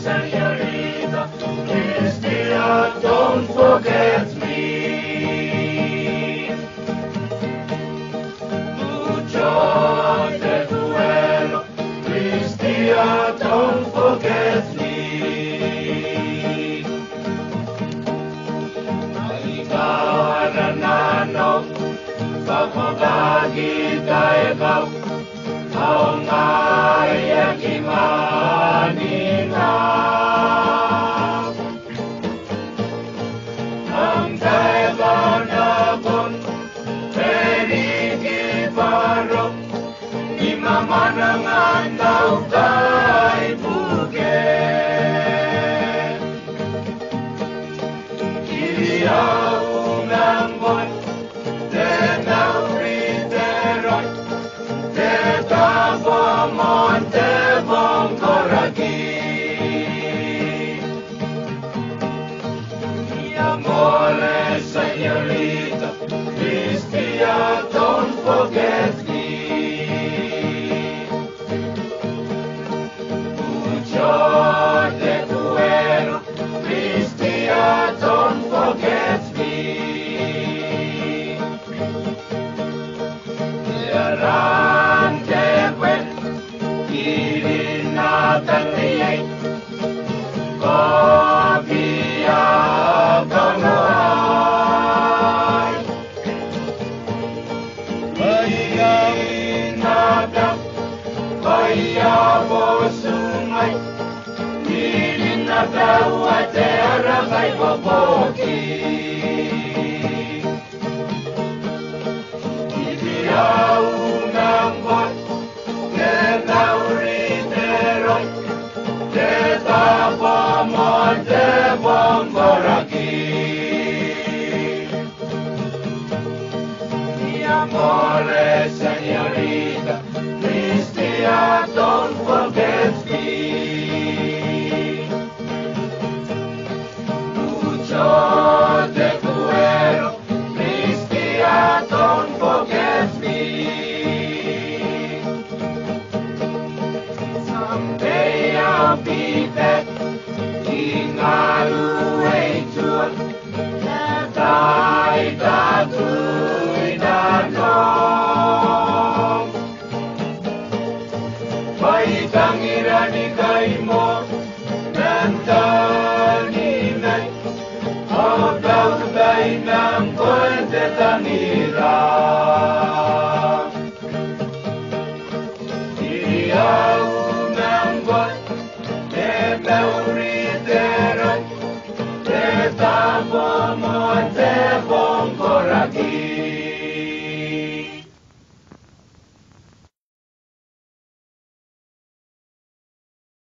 señorita, Cristia, don't forget me. Mucho te duelo, Cristia, don't forget me. Ikaw nananaw, pagmabagi tayo ikaw, ang ayak imanina. Ang tayo na kon, penikiparo, imamanangan daw kay bukit. Kiliyaw ng buwan, tenaw riteroy, tetabo monte bongkoragi. Mi amore, señorita, Cristia, don't forget me. Mucho te duelo, Cristia, don't forget me. Jarang tepet, irinatan niya'y kopia kanuay. Bayaw inagap, bayaw sungay, irinagaw at eragay babogi. Iliyaw ng buwan, tenaw riteroy, tetabo monte bongkoragi. Mi amore, señorita, Cristia, don't forget me. Mucho te duelo, Cristia, don't forget me. Someday I'll be back, ingaluay tuan, natay tatuy nanong. Baikang irani kay mo, nantaninay, agaw bay ng kwente tanira. Iyaw ng buwan, tenaw riteroy, tetabo monte bongkoragi.